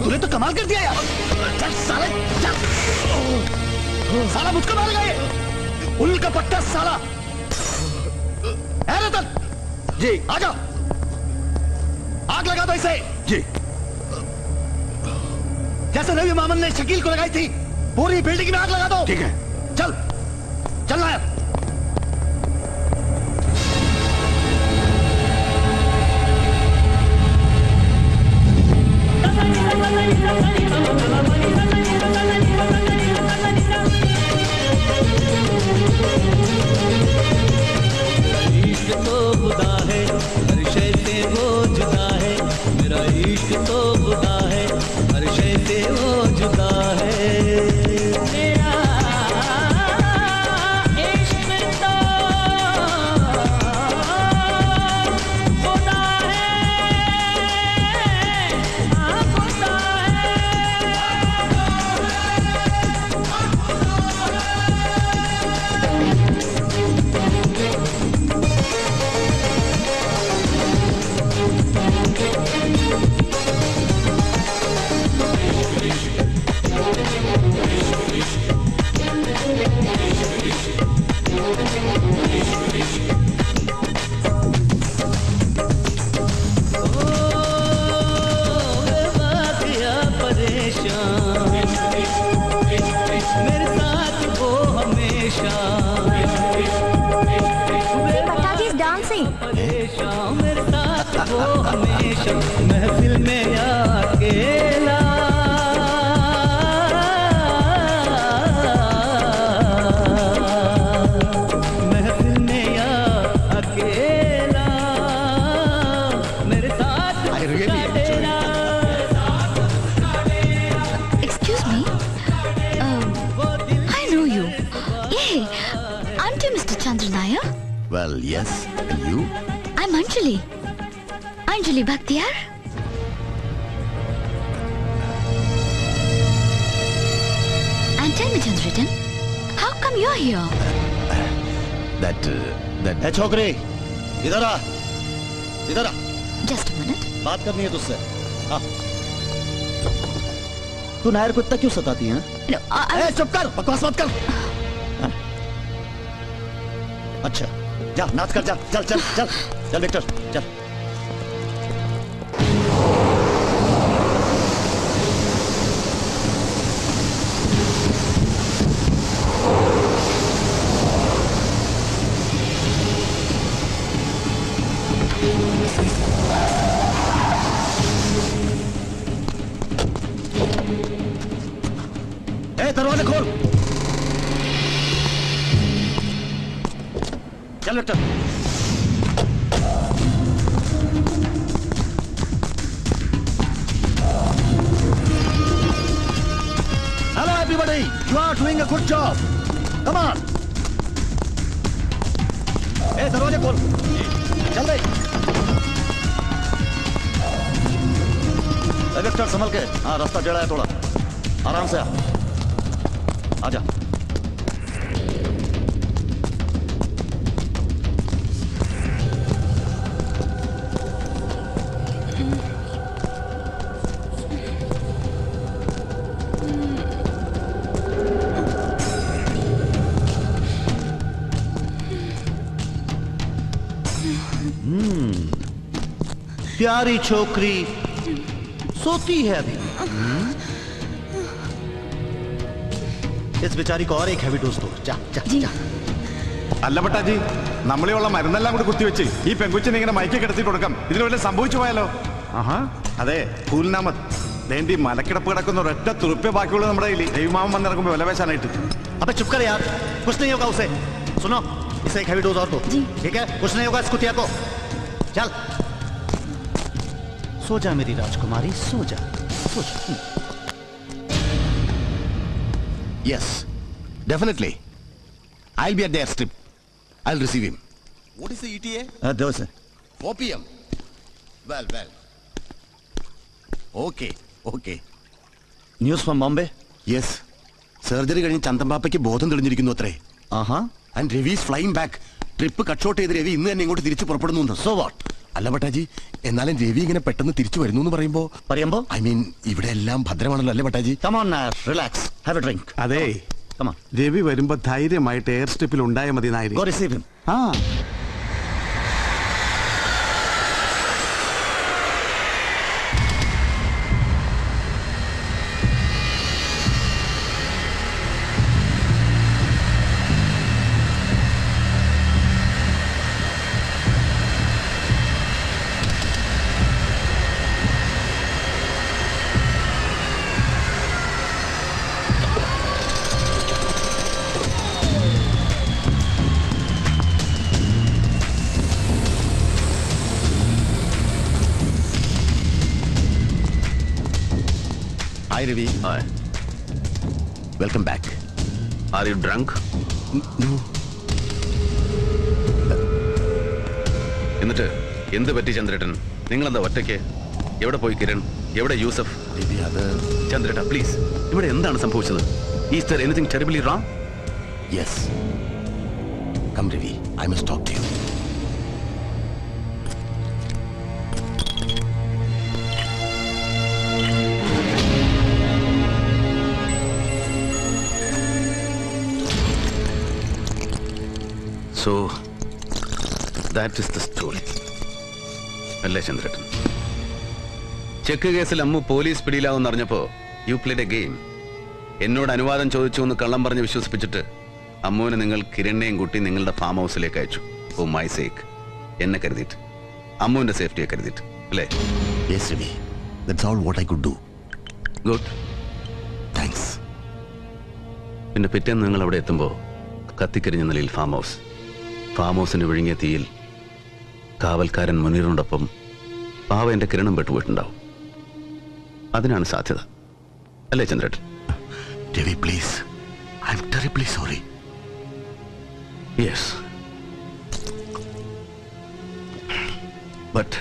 तूने तो कमाल कर दिया यार। चल साले चल। साला मुझको मार गए। उल का पट्टा साला। रतन जी आ जाओ, आग लगा दो इसे। जी। जैसे नबी मोहम्मद ने शकील को लगाई थी, पूरी बिल्डिंग में आग लगा दो। ठीक है। चल चलना है। इश्क तो खुदा है, हर शय से वो जुदा है। मेरा इश्क तो खुदा है, हर शय से वो जुदा है। मेरा इश्क तो खुदा है, खुदा महफिल में अकेला, महफिल में अकेला, मेरे साथ Excuse me, I know you. Hey, aren't you Mr. Chandra Nair? Well, yes. And you? I'm Anjali. Anjali Bhaktiyar. And tell me, Chandratan, how come you're here? That. Hey, छोकरी, इधर आ, इधर आ। Just a minute. बात करनी है तुझसे। हाँ। तू नायर को इतना क्यों सताती है? No, चुप कर, बकवास मत कर। अच्छा, जा नाच कर जा, चल चल चल, चल विक्टर, चल। दरवाजा खोल। चल Victor. Hello everybody, you are doing a good job. Come on. दरवाजा खोल। चल दे। विक्टर संभल के। हाँ रास्ता टेढ़ा है थोड़ा, आराम से आ। आजा। प्यारी छोकरी सोती है अभी। इस बेचारी को और एक हैवी डोज दो। जा जा जा। അല്ല പട്ടാജി, നമ്മളിയുള്ള മരുന്നെല്ലാം കൂടി കുത്തിവെച്ച് ഈ പെങ്കുച്ചിനെ ഇങ്ങനെ മയക്കി കിടത്തി കൊടുക്കാം. ഇതിന് വല്ല സംഭവിച്ചു പോയാലോ? ആഹാ അതെ, ഫൂൽനാമത് ദേണ്ടി മലക്കിടപ്പ് കിടക്കുന്ന ഒരൊറ്റ തുറുപ്പേ ബാക്കിയുള്ളൂ നമ്മുടെ കയ്യിൽ. ദൈവമാമൻ വന്നിറങ്ങുമ്പോൾ വിലവേശാനായിട്ട്. अबे चुप कर यार, कुछ नहीं होगा उसे। सुनो, इसे एक हैवी डोज और दो। ठीक है, कुछ नहीं होगा इस कुतिया को। चल सो जा मेरी राजकुमारी, सो जा, सो जा। Yes, definitely. I'll be at the airstrip. I'll receive him. What is the ETA? Dose. 4 p.m. Well. Okay. News from Bombay? Yes. Surgery കഴിഞ്ഞ് ചന്തമ്പാപ്പയ്ക്ക് ബോധം തെളിഞ്ഞിരിക്കുന്നു അത്രേ. ആഹാ. And Ravi is flying back. Trip cut short ചെയ്ത് രവി ഇന്ന് തന്നെ ഇങ്ങോട്ട് തിരിച്ചു പുറപ്പെടുന്നു. So what? അല്ല ഭട്ടാജി, എന്നാലും രവി ഇങ്ങനെ പെട്ടെന്ന് തിരിച്ചു വരുന്നു എന്ന് പറയുമ്പോ ഐ മീൻ ഇവിടെ എല്ലാം ഭദ്രമാണല്ലോ അല്ലേ Bhattaji? Relax, have A drink. അതെ, രവി വരുമ്പോ ധൈര്യമായിട്ട് എയർ സ്ട്രിപ്പിൽ ഉണ്ടായ മതി നായരി. ആ Hi Ravi. Hi. Welcome back. Are you drunk? No. എന്നിട്ട് എന്ത് പറ്റി ചന്ദ്രേട്ടൻ? നിങ്ങളെന്താ ഒറ്റയ്ക്ക്? എവിടെ പോയി കിരൺ? എവിടെ യൂസഫ്? Ravi, അത് ചന്ദ്രേട്ട പ്ലീസ്, ഇവിടെ എന്താണ് സംഭവിച്ചത്? Is there anything terribly wrong? Yes. Come Ravi, I must talk to you. So, that is the story. അല്ലേ ചന്ദ്രേട്ടൻ? ചെക്ക് കേസിൽ അമ്മു പോലീസ് പിടിയിലാവെന്ന് അറിഞ്ഞപ്പോ യു പ്ലേഡ് എ ഗെയിം. എന്നോട് അനുവാദം ചോദിച്ചു എന്ന് കള്ളം പറഞ്ഞ് വിശ്വസിപ്പിച്ചിട്ട് അമ്മുവിനെ നിങ്ങൾ കിരണിനെയും കൂട്ടി നിങ്ങളുടെ ഫാം ഹൗസിലേക്ക് അയച്ചു. ഓ മൈ സേക്ക്, എന്നെ കരുതിയിട്ട്, അമ്മുവിന്റെ സേഫ്റ്റിയെ കരുതിയിട്ട്, അല്ലേ? Yes Ravi, that's all what I could do. Good. Thanks. പിന്നെ പിറ്റേന്ന് നിങ്ങൾ അവിടെ എത്തുമ്പോൾ കത്തിക്കരിഞ്ഞ നിലയിൽ ഫാം ഹൗസിന് വിഴുങ്ങിയ തീയിൽ കാവൽക്കാരൻ മുനീറിനോടൊപ്പം പാവ എന്റെ കിരണം പെട്ടുപോയിട്ടുണ്ടാവും. അതിനാണ് സാധ്യത, അല്ലേ ചന്ദ്രേട്ടൻ? Ravi, please. I'm terribly sorry. Yes. But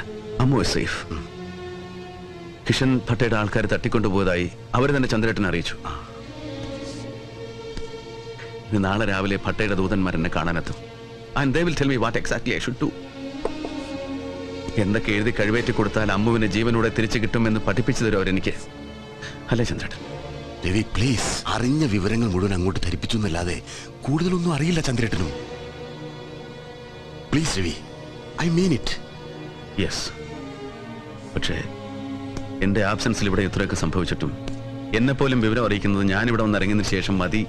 Ammu is safe. Kishan ഭട്ടയുടെ ആൾക്കാർ തട്ടിക്കൊണ്ടുപോയതായി അവർ തന്നെ ചന്ദ്രേട്ടനെ അറിയിച്ചു. നാളെ രാവിലെ ഭട്ടയുടെ ദൂതന്മാർ എന്നെ കാണാനെത്തും. And they will tell me what exactly I should do. എന്തൊക്കെ എഴുതി കഴിവേറ്റി കൊടുത്താൽ അമ്മുവിനെ ജീവനോടെ തിരിച്ചു കിട്ടുമെന്ന് പഠിപ്പിച്ചു തരും അവരെനിക്ക്, അല്ലേ ചന്ദ്രേട്ടൻ? രവി പ്ലീസ്, അറിഞ്ഞ വിവരങ്ങൾ മുഴുവൻ അങ്ങോട്ട് ധരിപ്പിച്ചു എന്നല്ലാതെ കൂടുതലൊന്നും അറിയില്ല ചന്ദ്രേട്ടനും. Please Ravi, I mean it. Yes. പക്ഷേ എന്റെ ആബ്സൻസിൽ ഇവിടെ ഇത്രയൊക്കെ സംഭവിച്ചിട്ടും എന്നെപ്പോലും വിവരം അറിയിക്കുന്നത് ഞാനിവിടെ വന്ന് ഇറങ്ങിയതിനു ശേഷം മതി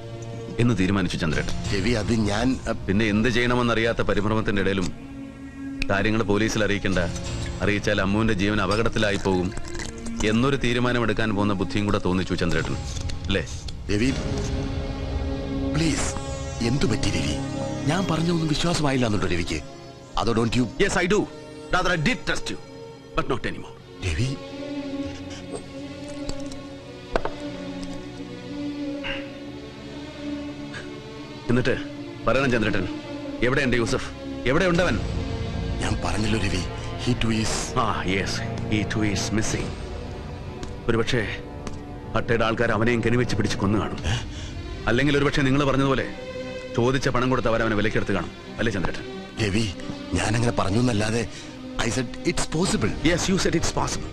എന്ന് തീരുമാനിച്ചു ചന്ദ്രേട്ടൻ. രവി, അത് ഞാൻ പിന്നെ എന്ത് ചെയ്യണമെന്നറിയാത്ത പരിഭ്രമത്തിന്റെ ഇടയിലും കാര്യങ്ങൾ പോലീസിൽ അറിയിച്ചാൽ അമ്മുവിന്റെ ജീവൻ അപകടത്തിലായി പോകും എന്നൊരു തീരുമാനമെടുക്കാൻ പോകുന്ന ബുദ്ധിയും കൂടെ തോന്നിച്ചു ചന്ദ്രേട്ടൻ, അല്ലേ? രവി പ്ലീസ്, എന്തു പറ്റി രവി? ഞാൻ പറഞ്ഞൊന്നും വിശ്വാസമായില്ല എന്നുണ്ടോ രവിക്ക്? അതോ don't you? Yes I do. Rather I did trust you, but not anymore. Ravi, എന്നിട്ട് പറയണം ചന്ദ്രേട്ടൻ, എവിടെയുണ്ട് യൂസഫ്? എവിടെയുണ്ടവൻ? ഞാൻ പറഞ്ഞല്ലോ Ravi, he too is. Yes, he too is missing. ഒരുപക്ഷെ ഭട്ടയുടെ ആൾക്കാർ അവനെയും കെണിവെച്ച് പിടിച്ച് കൊന്നു കാണും. അല്ലെങ്കിൽ ഒരുപക്ഷെ നിങ്ങൾ പറഞ്ഞതുപോലെ ചോദിച്ച പണം കൊടുത്ത് അവരവനെ വിലക്കെടുത്ത് കാണും, അല്ലേ ചന്ദ്രേട്ടൻ? രവി, ഞാനങ്ങനെ പറഞ്ഞു എന്നല്ലാതെ I said it's possible. Yes, you said it's possible.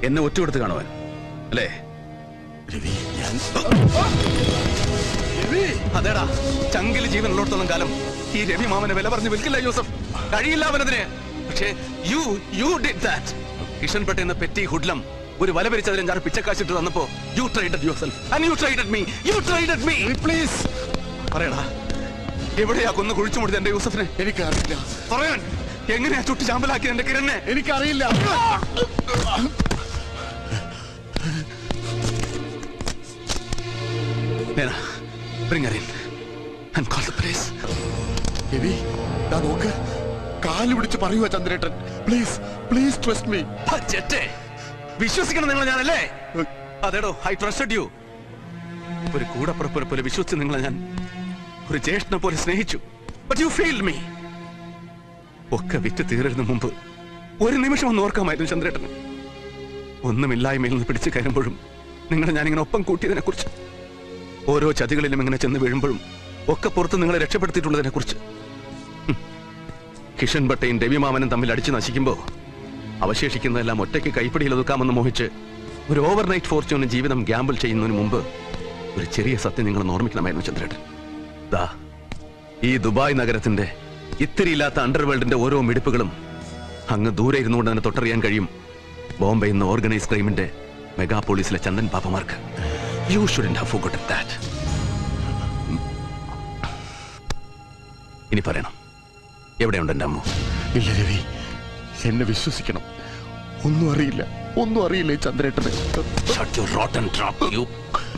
എന്നെ ഒറ്റ കൊടുത്ത് കാണുവാൻ, അല്ലേ? രവി, ഞാൻ അതേടാ, ചങ്കിൽ ജീവനുള്ളിടത്തോളം കാലം ഈ രവി മാമനെ വില പറഞ്ഞ് വിൽക്കില്ല യൂസഫ്, കഴിയില്ല അവനതിന്. പക്ഷേ you did that. കിഷൻ പെട്ട എന്ന പെറ്റി ഹുഡ്ലം ഒരു വല പിരിച്ചതിലും ഞാൻ പിച്ചക്കാശിട്ട് തന്നപ്പോ you traded yourself and you traded me. Please പറയടാ, എവിടെയാ കൊന്ന് കുഴിച്ചു മുടിച്ച എന്റെ യൂസഫിനെ? എനിക്കറിയില്ല. പറയാൻ എങ്ങനെയാ ചുട്ടി ചാമ്പലാക്കി എന്റെ കിരണിനെ? എനിക്കറിയില്ല. Bring her in and call the police. Ravi, നോക്ക്, കാല് പിടിച്ച് പറയുക ചന്ദ്രേട്ടൻ. Please trust me. വിശ്വസിക്കണം നിങ്ങൾ ഞാനല്ലേ? അതേടോ, ഐ ട്രസ്റ്റഡ് യു. ഒരു കൂടപ്പുറപ്പിനെ പോലെ വിശ്വസിച്ച് നിങ്ങളെ ഞാൻ ഒരു ജ്യേഷ്ഠനെ പോലെ സ്നേഹിച്ചു. But you failed me. ഒക്കെ വിറ്റ് തീരുന്നതിന് മുമ്പ് ഒരു നിമിഷം ഒന്ന് ഓർക്കാമായിരുന്നു ചന്ദ്രേട്ടന്. ഒന്നുമില്ലായ്മയിൽ നിന്ന് പിടിച്ചു കയറുമ്പോഴും നിങ്ങളെ ഞാനിങ്ങനെ ഒപ്പം കൂട്ടിയതിനെ കുറിച്ച്, ഓരോ ചതികളിലും ഇങ്ങനെ ചെന്ന് വീഴുമ്പോഴും ഒക്കെ പുറത്ത് നിങ്ങളെ രക്ഷപ്പെടുത്തിയിട്ടുള്ളതിനെ കുറിച്ച്. കിഷൻ ഭട്ടയും രവിമാമനും തമ്മിൽ അടിച്ചു നശിക്കുമ്പോ അവശേഷിക്കുന്നതെല്ലാം ഒറ്റയ്ക്ക് കൈപ്പിടിയിൽ ഒതുക്കാമെന്ന് മോഹിച്ച് ഒരു ഓവർനൈറ്റ് ഫോർച്യൂണിന് ജീവിതം ഗ്യാമ്പിൾ ചെയ്യുന്നതിന് മുമ്പ് ഒരു ചെറിയ സത്യം നിങ്ങൾ ഓർമ്മിക്കണമായിരുന്നു ചന്ദ്രേട്ടൻ. ദാ ഈ ദുബായ് നഗരത്തിന്റെ ഇത്തിരിയില്ലാത്ത അണ്ടർവേൾഡിന്റെ ഓരോ മിടിപ്പുകളും അങ്ങ് ദൂരെ ഇരുന്നുകൊണ്ട് തന്നെ തൊട്ടറിയാൻ കഴിയും ബോംബെ ഇന്ന് ഓർഗനൈസ് ക്രൈമിന്റെ മെഗാപോളിസിലെ ചന്ദൻ പാപ്പമാർക്ക്. You shouldn't have forgotten that. ഇനി പറയണം, എവിടെയുണ്ട് എന്റെ അമ്മു? ഇല്ല രവി, എന്നെ വിശ്വസിക്കണം. ഒന്നും അറിയില്ല ചന്ദ്രേട്ടന്.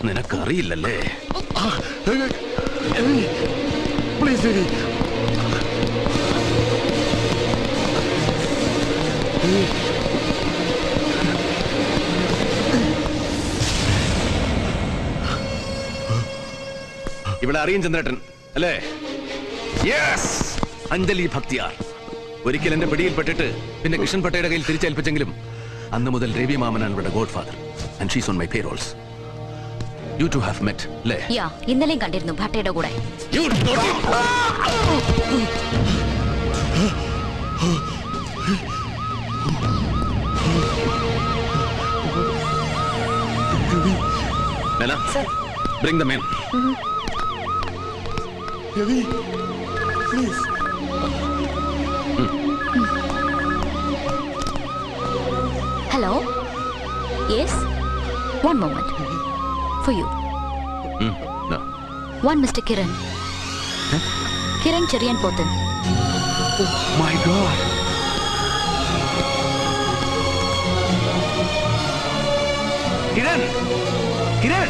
നിനക്ക് അറിയില്ലല്ലേ? പ്ലീസ് രവി. ഇവിടെ അറിയും ചന്ദ്രേട്ടൻ അല്ലേ? യെസ്, അഞ്ജലി ഭക്തിയാർ. ഒരിക്കൽ എന്റെ പിടിയിൽപ്പെട്ടിട്ട് പിന്നെ കിഷൻ ഭട്ടയുടെ കയ്യിൽ തിരിച്ചേൽപ്പിച്ചെങ്കിലും അന്ന് മുതൽ രവി മാമനാണ് ഇവിടെ godfather. And she's on my payrolls. You two have met അല്ലേ? യാ, ഇന്നലെയും കണ്ടിരുന്നു ഭട്ടയുടെ കൂടെ. Mela, bring them in. Ravi, please. Hello? Yes? One moment. For you. No. One Mr. Kiran. Kiran Cherian Pothan. Oh my God. Kiran! Kiran!